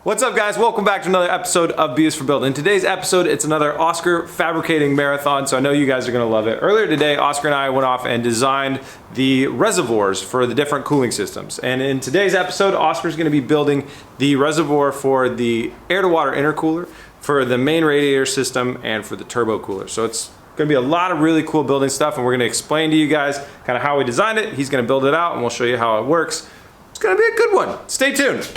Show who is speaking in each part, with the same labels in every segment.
Speaker 1: What's up, guys? Welcome back to another episode of B is for Build. In today's episode, it's another Oscar fabricating marathon, so I know you guys are going to love it. Earlier today, Oscar and I went off and designed the reservoirs for the different cooling systems. And in today's episode, Oscar's going to be building the reservoir for the air-to-water intercooler, for the main radiator system, and for the turbo cooler. So it's going to be a lot of really cool building stuff, and we're going to explain to you guys kind of how we designed it. He's going to build it out, and we'll show you how it works. It's going to be a good one. Stay tuned.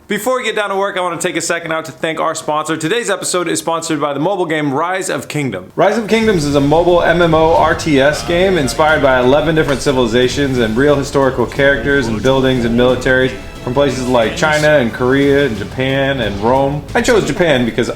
Speaker 1: Before we get down to work, I want to take a second out to thank our sponsor. Today's episode is sponsored by the mobile game Rise of Kingdoms. Rise of Kingdoms is a mobile MMO RTS game inspired by 11 different civilizations and real historical characters and buildings and militaries from places like China and Korea and Japan and Rome. I chose Japan because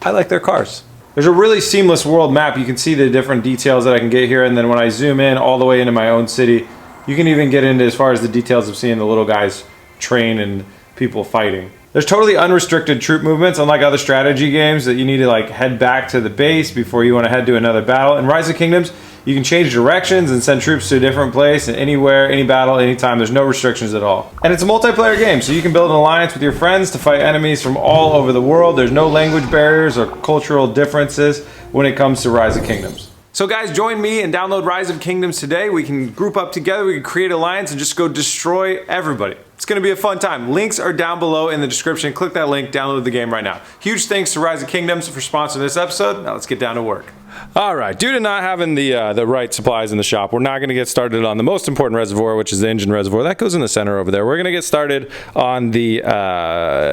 Speaker 1: I like their cars. There's a really seamless world map. You can see the different details that I can get here, and then when I zoom in all the way into my own city, you can even get into as far as the details of seeing the little guys train and people fighting. There's totally unrestricted troop movements, unlike other strategy games that you need to like head back to the base before you want to head to another battle. In Rise of Kingdoms, you can change directions and send troops to a different place and anywhere, any battle, anytime. There's no restrictions at all. And it's a multiplayer game, so you can build an alliance with your friends to fight enemies from all over the world. There's no language barriers or cultural differences when it comes to Rise of Kingdoms. So guys, join me and download Rise of Kingdoms today. We can group up together, we can create an alliance and just go destroy everybody. It's gonna be a fun time. Links are down below in the description. Click that link, download the game right now. Huge thanks to Rise of Kingdoms for sponsoring this episode. Now let's get down to work. All right, due to not having the right supplies in the shop, we're not gonna get started on the most important reservoir, which is the engine reservoir. That goes in the center over there. We're gonna get started on the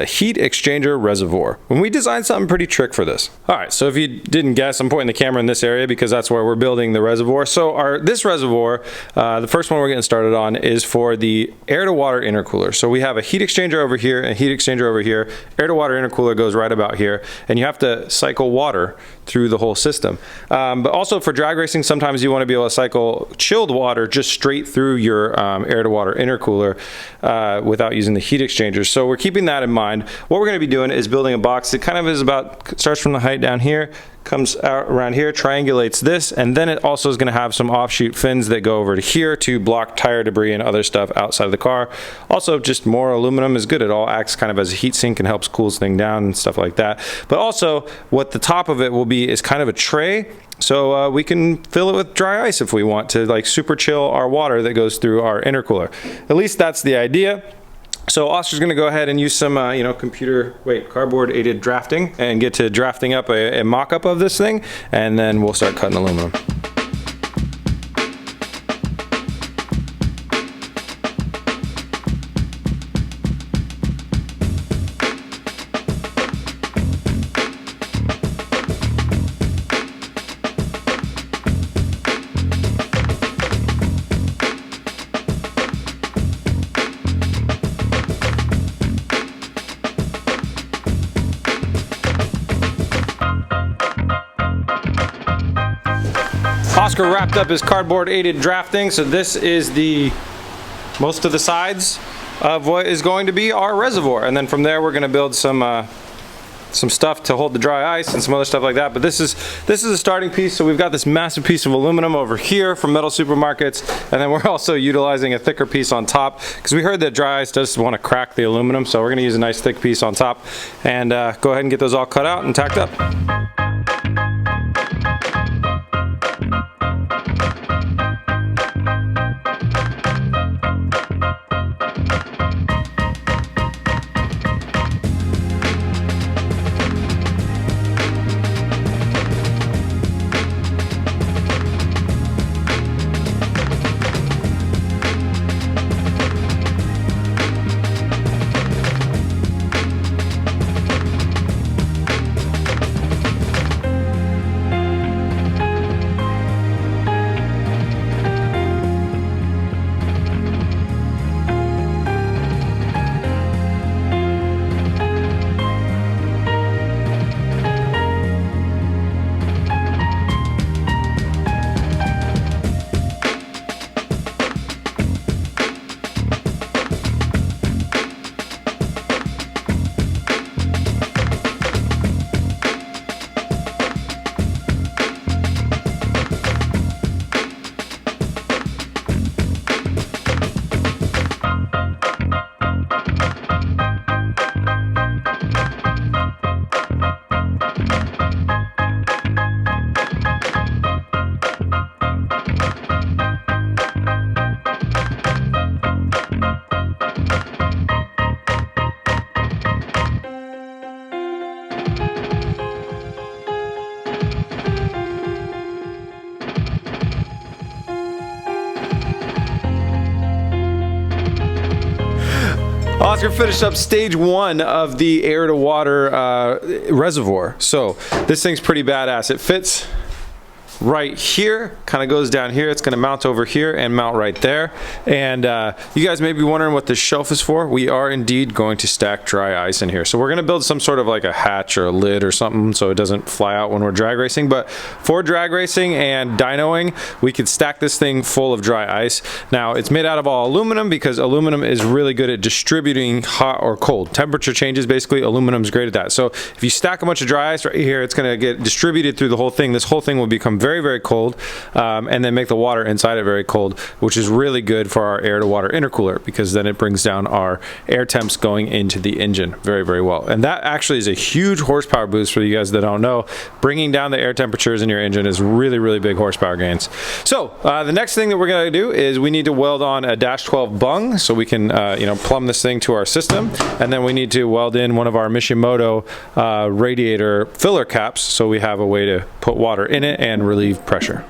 Speaker 1: heat exchanger reservoir. And we designed something pretty trick for this. All right, so if you didn't guess, I'm pointing the camera in this area because that's where we're building the reservoir. So this reservoir, the first one we're getting started on is for the air-to-water intercooler. So we have a heat exchanger over here and a heat exchanger over here. Air-to-water intercooler goes right about here, and you have to cycle water through the whole system. But also for drag racing, sometimes you want to be able to cycle chilled water just straight through your air-to-water intercooler without using the heat exchangers. So we're keeping that in mind. What we're going to be doing is building a box that kind of is starts from the height down here, comes out around here, triangulates this, and then it also is going to have some offshoot fins that go over to here to block tire debris and other stuff outside of the car. Also, just more aluminum is good. It all acts kind of as a heat sink and helps cool things down and stuff like that. But also, what the top of it will be is kind of a tray, so we can fill it with dry ice if we want to like super chill our water that goes through our intercooler. At least that's the idea. So Oscar's going to go ahead and use some, cardboard aided drafting and get to drafting up a mock-up of this thing, and then we'll start cutting aluminum. Oscar wrapped up his cardboard aided drafting, so this is most of the sides of what is going to be our reservoir, and then from there we're going to build some stuff to hold the dry ice and some other stuff like that. But this is a starting piece. So we've got this massive piece of aluminum over here from Metal Supermarkets, and then we're also utilizing a thicker piece on top because we heard that dry ice does want to crack the aluminum, so we're going to use a nice thick piece on top and go ahead and get those all cut out and tacked up. Oscar finished up stage 1 of the air to water reservoir. So this thing's pretty badass. It fits right here, kind of goes down here. It's going to mount over here and mount right there. And you guys may be wondering what this shelf is for. We are indeed going to stack dry ice in here. So we're going to build some sort of like a hatch or a lid or something so it doesn't fly out when we're drag racing. But for drag racing and dynoing, we could stack this thing full of dry ice. Now it's made out of all aluminum because aluminum is really good at distributing hot or cold. Temperature changes, basically aluminum is great at that. So if you stack a bunch of dry ice right here, it's going to get distributed through the whole thing. This whole thing will become very, very cold, and then make the water inside it very cold, which is really good for our air to water intercooler because then it brings down our air temps going into the engine very, very well. And that actually is a huge horsepower boost for you guys that don't know. Bringing down the air temperatures in your engine is really, really big horsepower gains. So the next thing that we're going to do is we need to weld on a -12 bung so we can you know, plumb this thing to our system, and then we need to weld in one of our Mishimoto radiator filler caps so we have a way to put water in it and relieve pressure.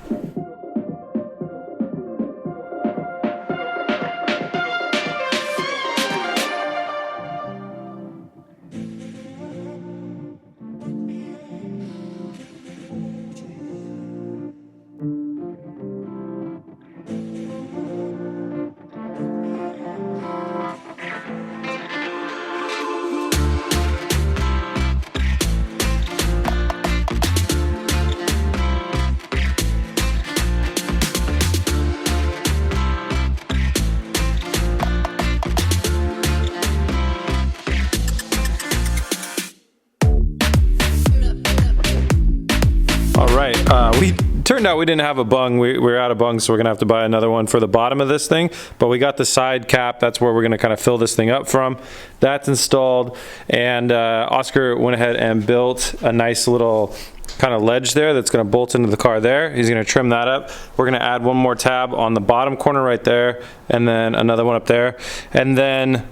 Speaker 1: We turned out we didn't have a bung. We're out of bungs, so we're gonna have to buy another one for the bottom of this thing. But we got the side cap. That's where we're gonna kind of fill this thing up from. That's installed, and Oscar went ahead and built a nice little kind of ledge there that's going to bolt into the car there. He's going to trim that up. We're going to add one more tab on the bottom corner right there, and then another one up there, and then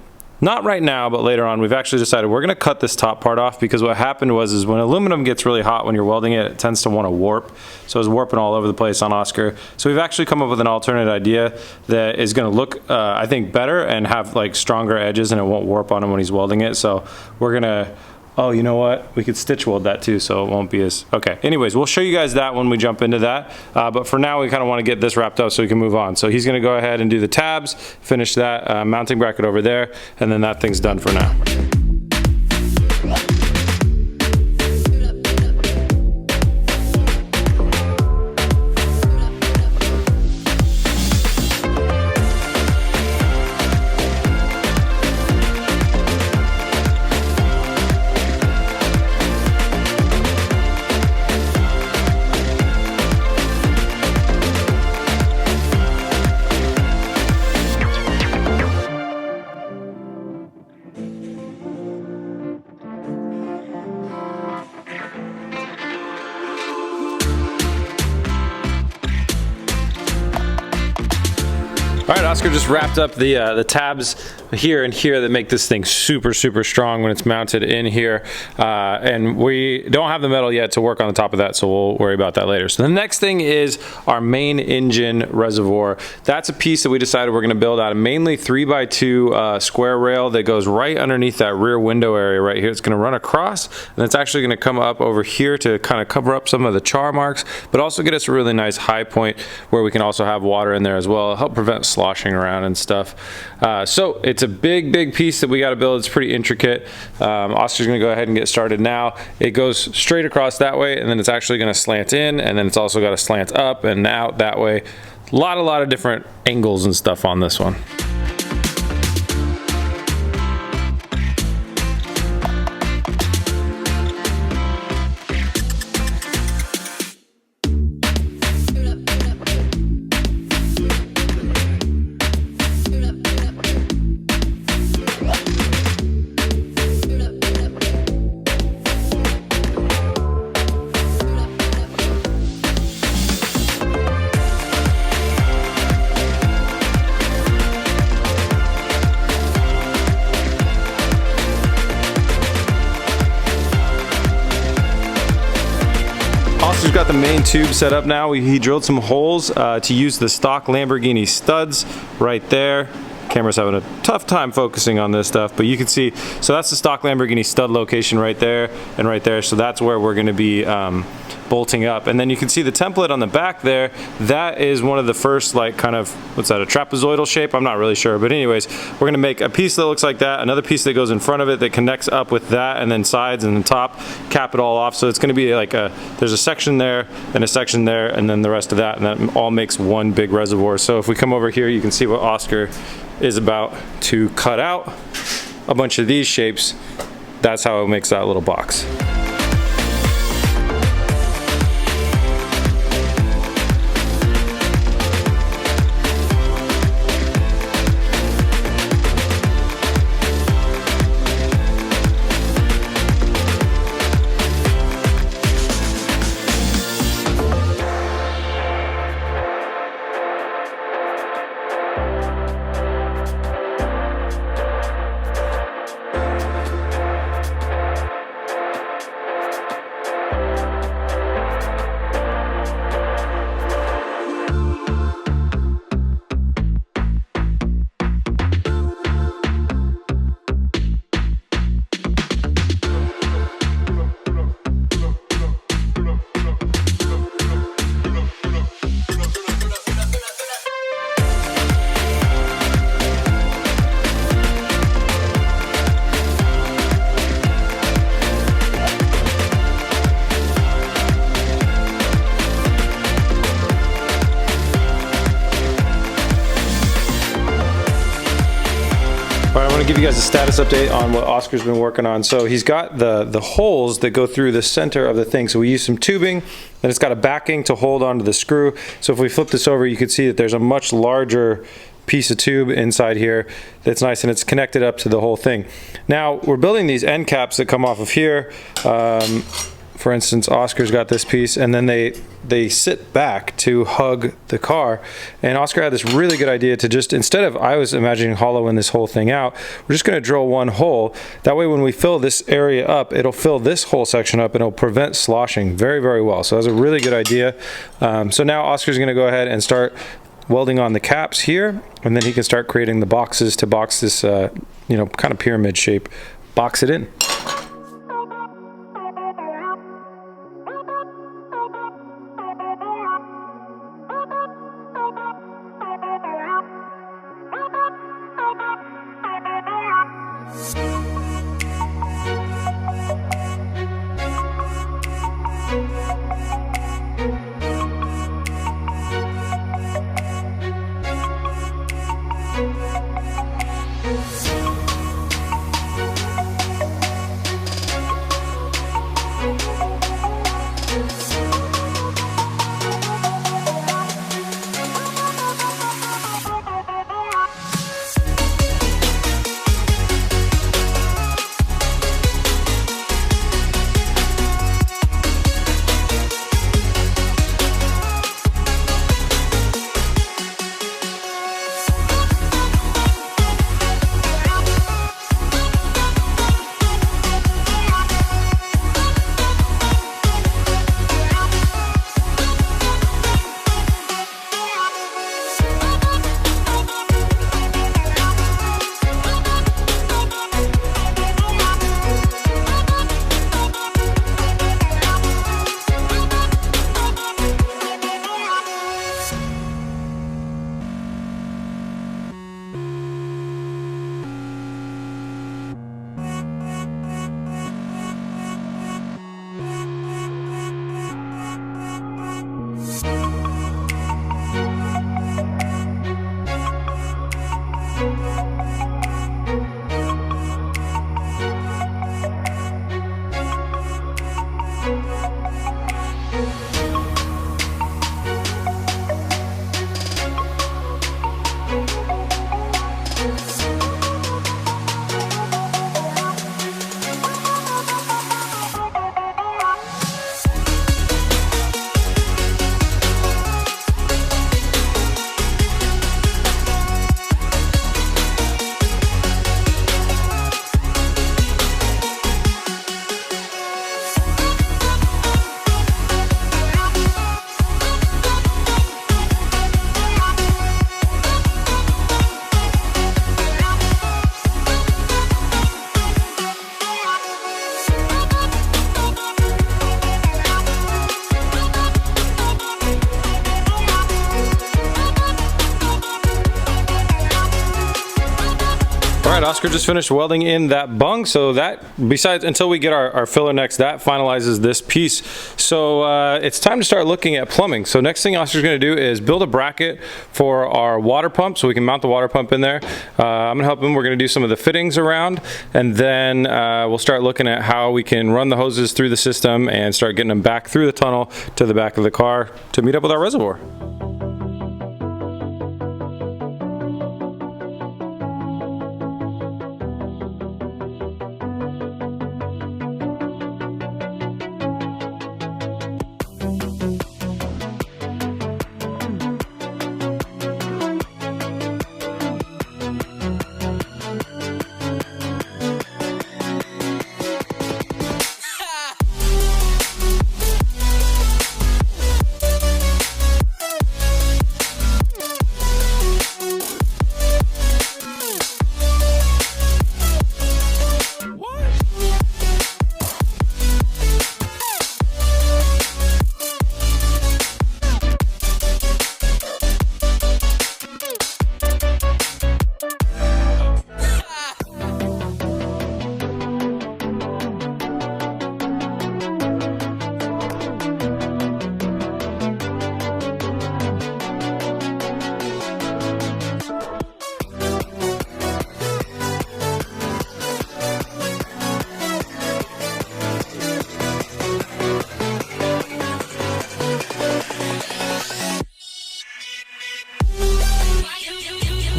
Speaker 1: not right now, but later on, we've actually decided we're going to cut this top part off because what happened was when aluminum gets really hot when you're welding it, it tends to want to warp. So it's warping all over the place on Oscar. So we've actually come up with an alternate idea that is going to look, I think, better and have like stronger edges, and it won't warp on him when he's welding it. So we're going to, oh, you know what? We could stitch weld that too, so it won't be as, okay. Anyways, we'll show you guys that when we jump into that. But for now, we kind of want to get this wrapped up so we can move on. So he's going to go ahead and do the tabs, finish that mounting bracket over there, and then that thing's done for now. All right, Oscar just wrapped up the tabs here and here that make this thing super, super strong when it's mounted in here. And we don't have the metal yet to work on the top of that, so we'll worry about that later. So the next thing is our main engine reservoir. That's a piece that we decided we're gonna build out of mainly 3x2 square rail that goes right underneath that rear window area right here. It's gonna run across, and it's actually gonna come up over here to kind of cover up some of the char marks, but also get us a really nice high point where we can also have water in there as well, help prevent sloshing around and stuff. So it's a big piece that we got to build. It's pretty intricate. Oscar's gonna go ahead and get started now. It goes straight across that way, and then it's actually gonna slant in, and then it's also got to slant up and out that way. A lot of different angles and stuff on this one. Oscar's got the main tube set up now. He drilled some holes to use the stock Lamborghini studs right there. Camera's having a tough time focusing on this stuff, but you can see, so that's the stock Lamborghini stud location right there and right there. So that's where we're gonna be bolting up. And then you can see the template on the back there. That is one of the first, like, kind of, what's that, a trapezoidal shape? I'm not really sure, but anyways, we're gonna make a piece that looks like that, another piece that goes in front of it that connects up with that, and then sides and the top, cap it all off. So it's gonna be like there's a section there and a section there, and then the rest of that, and that all makes one big reservoir. So if we come over here, you can see what Oscar is about to cut out a bunch of these shapes. That's how it makes that little box. Give you guys a status update on what Oscar's been working on. So he's got the holes that go through the center of the thing. So we use some tubing, then it's got a backing to hold onto the screw. So if we flip this over, you can see that there's a much larger piece of tube inside here that's nice, and it's connected up to the whole thing. Now we're building these end caps that come off of here. For instance, Oscar's got this piece, and then they sit back to hug the car. And Oscar had this really good idea to just, instead of, I was imagining hollowing this whole thing out, we're just gonna drill one hole. That way when we fill this area up, it'll fill this whole section up and it'll prevent sloshing very, very well. So that's a really good idea. So now Oscar's gonna go ahead and start welding on the caps here, and then he can start creating the boxes to box this, you know, kind of pyramid shape, box it in. right, Oscar just finished welding in that bung, so that, besides, until we get our filler next, that finalizes this piece. So it's time to start looking at plumbing. So next thing Oscar's going to do is build a bracket for our water pump so we can mount the water pump in there. I'm going to help him. We're going to do some of the fittings around, and then we'll start looking at how we can run the hoses through the system and start getting them back through the tunnel to the back of the car to meet up with our reservoir.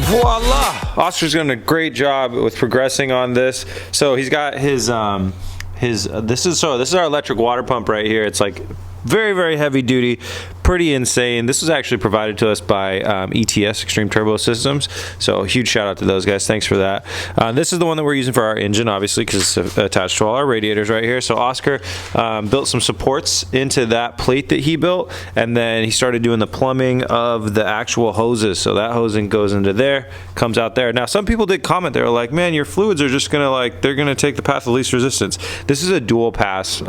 Speaker 1: Voila! Oscar's doing a great job with progressing on this. So he's got his this is our electric water pump right here. It's like very heavy duty, pretty insane. This was actually provided to us by ETS, Extreme Turbo Systems, so huge shout out to those guys. Thanks for that. This is the one that we're using for our engine, obviously, because it's attached to all our radiators right here. So Oscar built some supports into that plate that he built, and then he started doing the plumbing of the actual hoses. So that hosing goes into there, comes out there. Now some people did comment, they were like, man, your fluids are just gonna they're gonna take the path of least resistance. This is a dual pass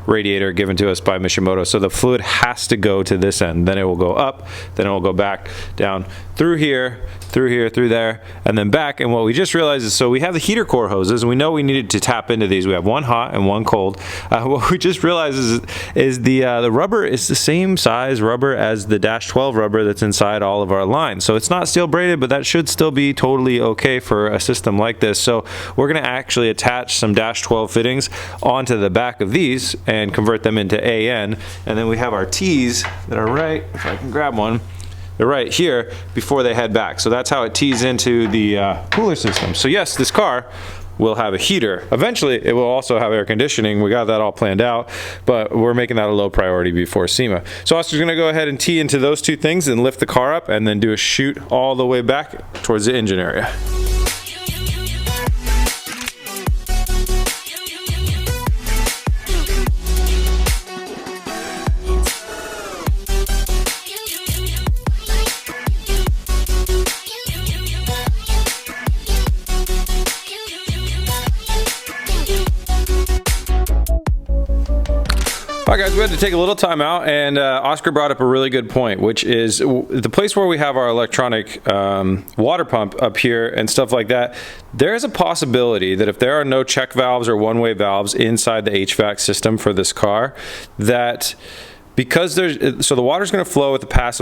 Speaker 1: radiator given to us by Mishimoto. So the fluid has to go to this end, then it will go up, then it will go back, down, through here, through there, and then back. And what we just realized is, so we have the heater core hoses, and we know we needed to tap into these. We have one hot and one cold. What we just realized is the rubber is the same size rubber as the Dash 12 rubber that's inside all of our lines. So it's not steel braided, but that should still be totally okay for a system like this. So we're going to actually attach some Dash 12 fittings onto the back of these and convert them into AN. And then we have our T's that are right, if I can grab one, they're right here before they head back. So that's how it tees into the cooler system. So yes, this car will have a heater. Eventually, it will also have air conditioning. We got that all planned out, but we're making that a low priority before SEMA. So Oscar's gonna go ahead and tee into those two things and lift the car up and then do a shoot all the way back towards the engine area. Alright guys, we had to take a little time out, and Oscar brought up a really good point, which is the place where we have our electronic water pump up here and stuff like that. There is a possibility that if there are no check valves or one-way valves inside the HVAC system for this car, that because so the water's going to flow at the path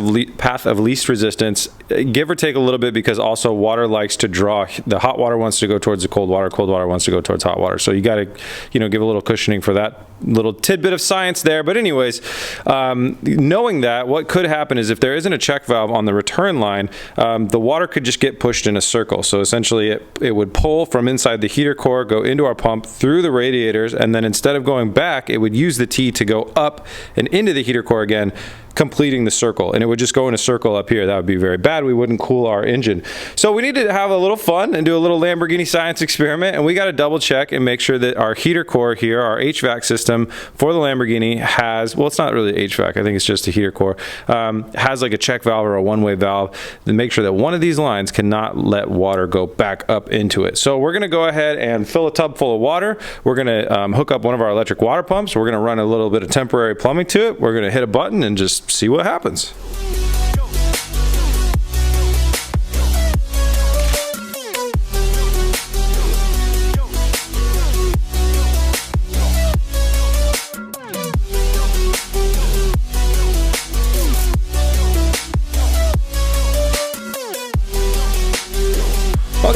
Speaker 1: of least resistance, give or take a little bit, because also water likes to draw. The hot water wants to go towards the cold water wants to go towards hot water. So you got to, give a little cushioning for that little tidbit of science there. But anyways, knowing that, what could happen is if there isn't a check valve on the return line, the water could just get pushed in a circle. So essentially it would pull from inside the heater core, go into our pump through the radiators, and then instead of going back, it would use the T to go up and into the heater core again, completing the circle, and it would just go in a circle up here. That would be very bad. We wouldn't cool our engine. So we need to have a little fun and do a little Lamborghini science experiment, and we got to double check and make sure that our heater core here, our HVAC system for the Lamborghini has, well, it's not really HVAC, I think it's just a heater core, has like a check valve or a one-way valve, then make sure that one of these lines cannot let water go back up into it. So we're going to go ahead and fill a tub full of water. We're going to hook up one of our electric water pumps. We're going to run a little bit of temporary plumbing to it. We're going to hit a button and just see what happens.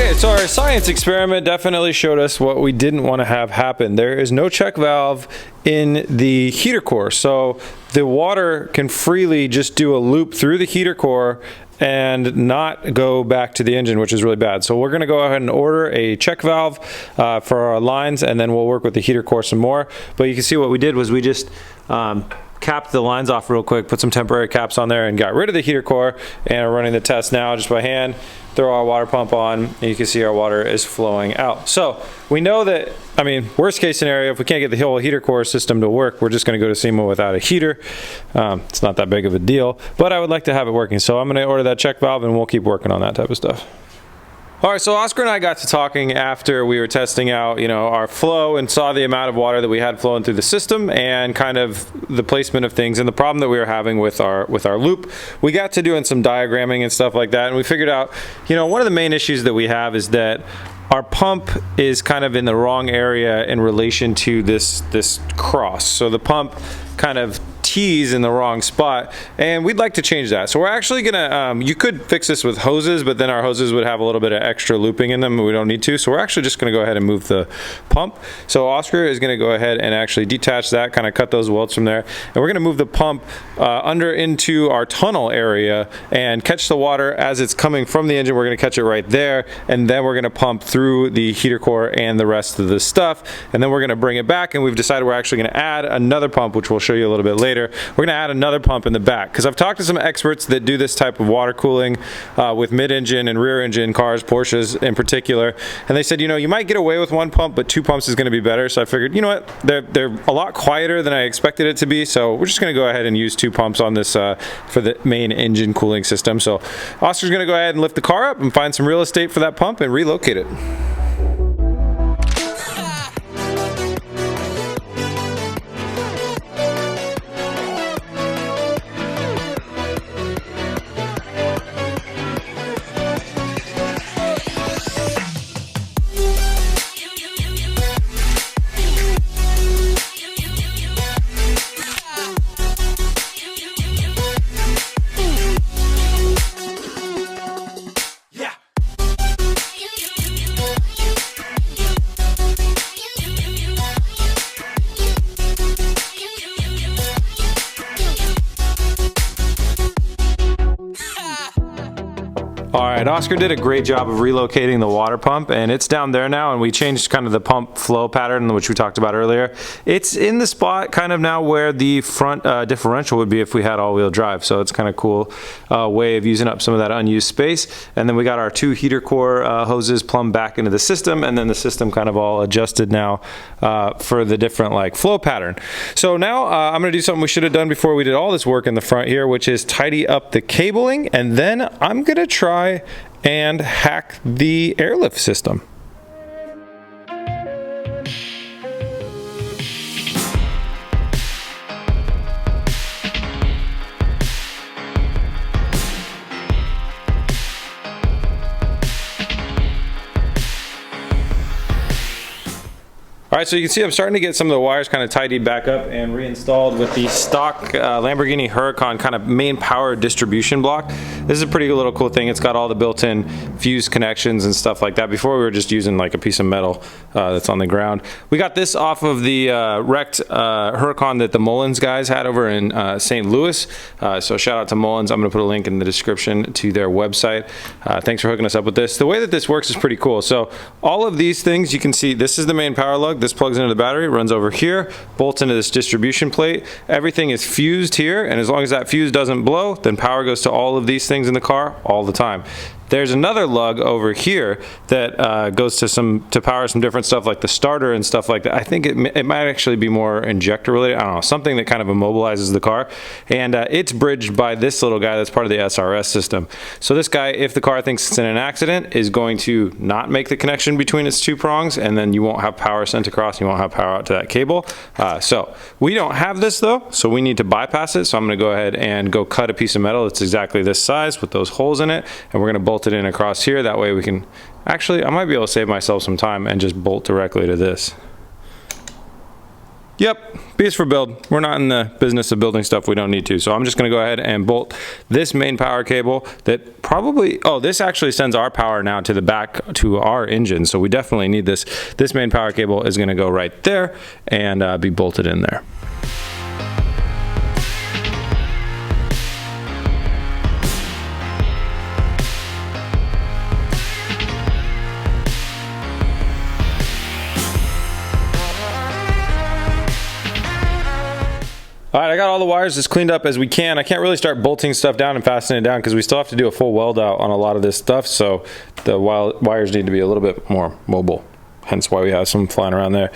Speaker 1: Okay, so our science experiment definitely showed us what we didn't want to have happen. There is no check valve in the heater core, so the water can freely just do a loop through the heater core and not go back to the engine, which is really bad. So we're going to go ahead and order a check valve for our lines, and then we'll work with the heater core some more. But you can see what we did was we just capped the lines off real quick, put some temporary caps on there, and got rid of the heater core, and are running the test now just by hand. Throw our water pump on, and you can see our water is flowing out. So we know that, I mean, worst case scenario, if we can't get the whole heater core system to work, we're just going to go to SEMA without a heater. It's not that big of a deal, but I would like to have it working. So I'm going to order that check valve, and we'll keep working on that type of stuff. All right, so Oscar and I got to talking after we were testing out, our flow, and saw the amount of water that we had flowing through the system and kind of the placement of things and the problem that we were having with our loop. We got to doing some diagramming and stuff like that, and we figured out, one of the main issues that we have is that our pump is kind of in the wrong area in relation to this cross. So the pump kind of tees in the wrong spot, and we'd like to change that. So we're actually gonna, you could fix this with hoses, but then our hoses would have a little bit of extra looping in them and we don't need to. So we're actually just gonna go ahead and move the pump. So Oscar is gonna go ahead and actually detach that, kind of cut those welds from there, and we're gonna move the pump under into our tunnel area and catch the water as it's coming from the engine. We're gonna catch it right there, and then we're gonna pump through the heater core and the rest of the stuff, and then we're gonna bring it back, and we've decided we're actually gonna add another pump, which we'll show you a little bit later. We're going to add another pump in the back, because I've talked to some experts that do this type of water cooling with mid-engine and rear-engine cars, Porsches in particular, and they said, you might get away with one pump, but two pumps is going to be better. So I figured, you know what, they're a lot quieter than I expected it to be, so we're just going to go ahead and use two pumps on this for the main engine cooling system. So Oscar's going to go ahead and lift the car up and find some real estate for that pump and relocate it. Alright, Oscar did a great job of relocating the water pump, and it's down there now, and we changed kind of the pump flow pattern, which we talked about earlier. It's in the spot kind of now where the front differential would be if we had all-wheel drive, so it's kind of cool way of using up some of that unused space. And then we got our two heater core hoses plumbed back into the system, and then the system kind of all adjusted now for the different flow pattern. So now I'm going to do something we should have done before we did all this work in the front here, which is tidy up the cabling, and then I'm going to try and hack the airlift system. Alright, so you can see I'm starting to get some of the wires kind of tidied back up and reinstalled with the stock Lamborghini Huracan kind of main power distribution block. This is a pretty little cool thing. It's got all the built-in fuse connections and stuff like that. Before we were just using like a piece of metal that's on the ground. We got this off of the wrecked Huracan that the Mullins guys had over in St. Louis. So shout out to Mullins. I'm going to put a link in the description to their website. Thanks for hooking us up with this. The way that this works is pretty cool. So all of these things you can see, this is the main power lug. This plugs into the battery, runs over here, bolts into this distribution plate. Everything is fused here, and as long as that fuse doesn't blow, then power goes to all of these things in the car all the time. There's another lug over here that goes to power some different stuff like the starter and stuff like that. I think it might actually be more injector related. I don't know, something that kind of immobilizes the car. And it's bridged by this little guy that's part of the SRS system. So this guy, if the car thinks it's in an accident, is going to not make the connection between its two prongs, and then you won't have power sent across, you won't have power out to that cable. So we don't have this though, so we need to bypass it. So I'm going to go ahead and go cut a piece of metal that's exactly this size with those holes in it, and we're going to bolt it in across here. That way we can actually, I might be able to save myself some time and just bolt directly to this. Yep, B is for build. We're not in the business of building stuff we don't need to. So I'm just gonna go ahead and bolt this main power cable that probably, oh, this actually sends our power now to the back to our engine. So we definitely need this. This main power cable is gonna go right there and be bolted in there. All right, I got all the wires as cleaned up as we can. I can't really start bolting stuff down and fastening it down because we still have to do a full weld out on a lot of this stuff. So the wires need to be a little bit more mobile. Hence why we have some flying around there.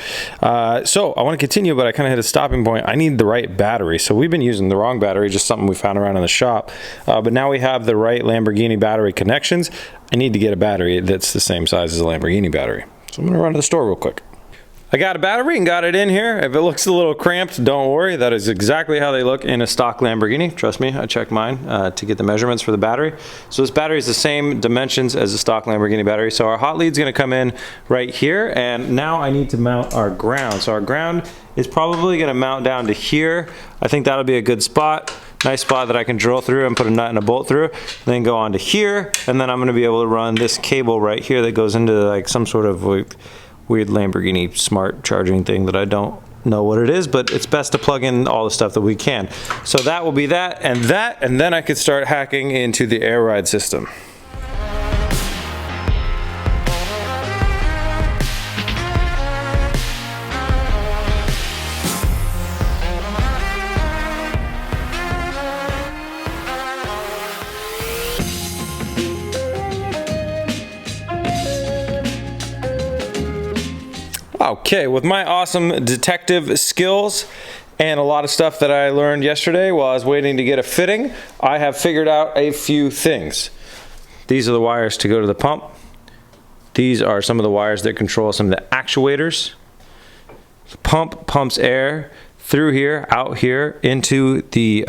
Speaker 1: So I want to continue, but I kind of hit a stopping point. I need the right battery. So we've been using the wrong battery, just something we found around in the shop. But now we have the right Lamborghini battery connections. I need to get a battery that's the same size as a Lamborghini battery. So I'm going to run to the store real quick. I got a battery and got it in here. If it looks a little cramped, don't worry. That is exactly how they look in a stock Lamborghini. Trust me, I checked mine to get the measurements for the battery. So this battery is the same dimensions as a stock Lamborghini battery. So our hot lead's gonna come in right here, and now I need to mount our ground. So our ground is probably gonna mount down to here. I think that'll be a good spot. Nice spot that I can drill through and put a nut and a bolt through, then go on to here, and then I'm gonna be able to run this cable right here that goes into like some sort of weird Lamborghini smart charging thing that I don't know what it is, but it's best to plug in all the stuff that we can. So that will be that, and then I could start hacking into the air ride system. Okay, with my awesome detective skills and a lot of stuff that I learned yesterday while I was waiting to get a fitting, I have figured out a few things. These are the wires to go to the pump. These are some of the wires that control some of the actuators. The pump pumps air through here, out here, into the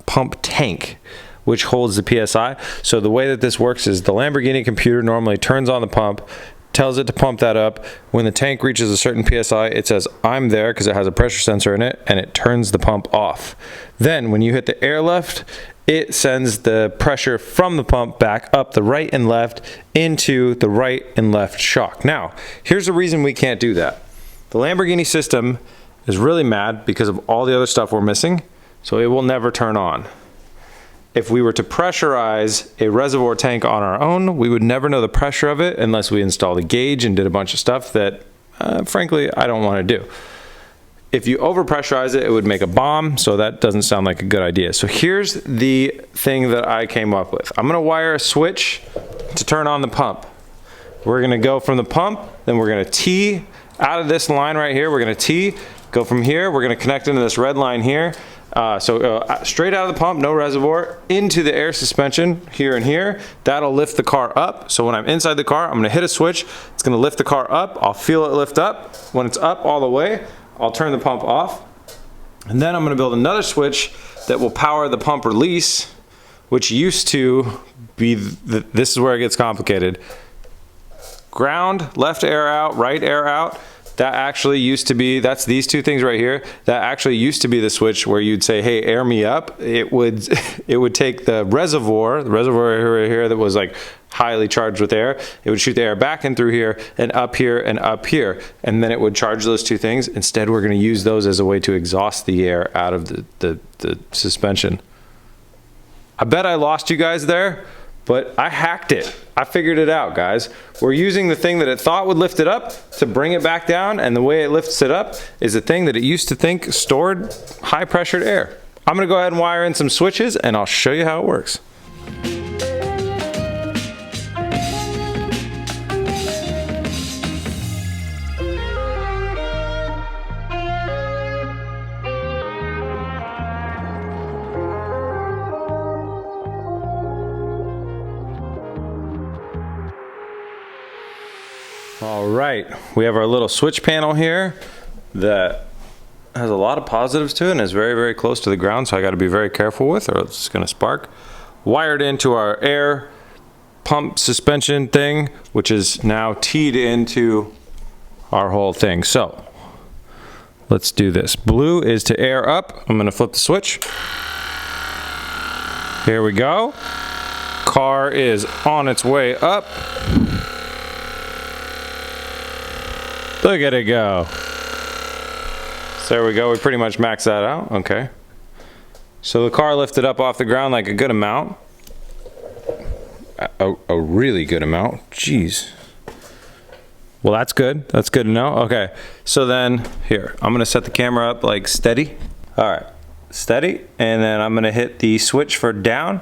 Speaker 1: pump tank, which holds the PSI. So the way that this works is the Lamborghini computer normally turns on the pump, tells it to pump that up. When the tank reaches a certain PSI, it says, I'm there, because it has a pressure sensor in it, and it turns the pump off. Then when you hit the air lift, it sends the pressure from the pump back up the right and left into the right and left shock. Now, here's the reason we can't do that. The Lamborghini system is really mad because of all the other stuff we're missing, so it will never turn on. If we were to pressurize a reservoir tank on our own, we would never know the pressure of it unless we installed a gauge and did a bunch of stuff that, frankly, I don't want to do. If you overpressurize it, it would make a bomb, so that doesn't sound like a good idea. So here's the thing that I came up with. I'm gonna wire a switch to turn on the pump. We're gonna go from the pump, then we're gonna T out of this line right here, we're gonna T, go from here, we're gonna connect into this red line here. Straight out of the pump, no reservoir, into the air suspension here and here. That'll lift the car up. So when I'm inside the car, I'm gonna hit a switch. It's gonna lift the car up. I'll feel it lift up. When it's up all the way, I'll turn the pump off. And then I'm gonna build another switch that will power the pump release, which used to be, this is where it gets complicated. Ground, left air out, right air out. That actually used to be, that's these two things right here. That actually used to be the switch where you'd say, hey, air me up. It would take the reservoir right here that was like highly charged with air. It would shoot the air back in through here and up here and up here. And then it would charge those two things. Instead, we're gonna use those as a way to exhaust the air out of the suspension. I bet I lost you guys there, but I hacked it. I figured it out, guys. We're using the thing that it thought would lift it up to bring it back down, and the way it lifts it up is a thing that it used to think stored high pressured air. I'm gonna go ahead and wire in some switches and I'll show you how it works. All right, we have our little switch panel here that has a lot of positives to it and is very, very close to the ground, so I gotta be very careful with or it's gonna spark. Wired into our air pump suspension thing, which is now teed into our whole thing. So Let's do this. Blue is to air up. I'm gonna flip the switch. Here we go. Car is on its way up. Look at it go. So there we go. We pretty much maxed that out. Okay. So the car lifted up off the ground like a good amount. A really good amount. Jeez. Well, that's good. That's good to know. Okay. So then, here, I'm going to set the camera up like steady. All right. Steady. And then I'm going to hit the switch for down.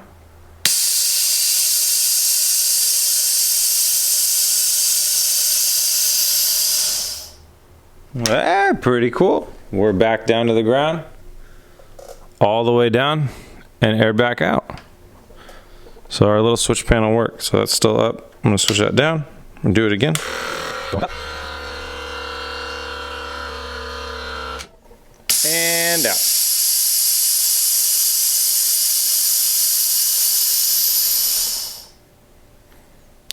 Speaker 1: Pretty cool. We're back down to the ground. All the way down and air back out. So our little switch panel works. So that's still up. I'm going to switch that down and do it again. And down.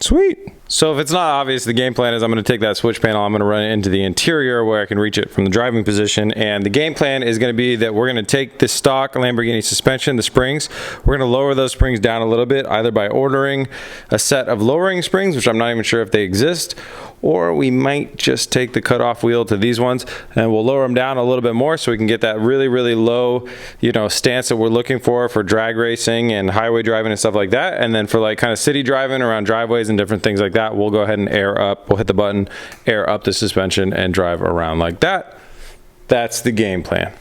Speaker 1: Sweet. So if it's not obvious, the game plan is I'm going to take that switch panel, I'm going to run it into the interior where I can reach it from the driving position, and the game plan is going to be that we're going to take the stock Lamborghini suspension, the springs, we're going to lower those springs down a little bit, either by ordering a set of lowering springs, which I'm not even sure if they exist, or we might just take the cutoff wheel to these ones and we'll lower them down a little bit more so we can get that really, really low, you know, stance that we're looking for drag racing and highway driving and stuff like that. And then for like kind of city driving around driveways and different things like that, we'll go ahead and air up. We'll hit the button, air up the suspension and drive around like that. That's the game plan.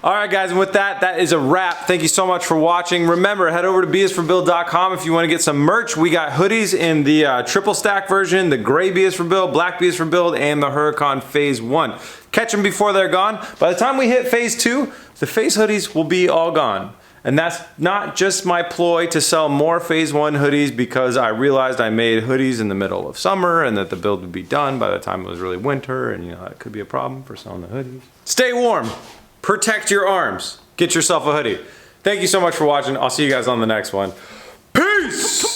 Speaker 1: Alright guys, and with that, that is a wrap. Thank you so much for watching. Remember, head over to BSforBuild.com if you want to get some merch. We got hoodies in the triple stack version, the gray BS for Build, black BS for Build, and the Huracan Phase 1. Catch them before they're gone. By the time we hit Phase 2, the Phase hoodies will be all gone. And that's not just my ploy to sell more Phase 1 hoodies because I realized I made hoodies in the middle of summer and that the build would be done by the time it was really winter, and you know, that could be a problem for selling the hoodies. Stay warm. Protect your arms. Get yourself a hoodie. Thank you so much for watching. I'll see you guys on the next one. Peace!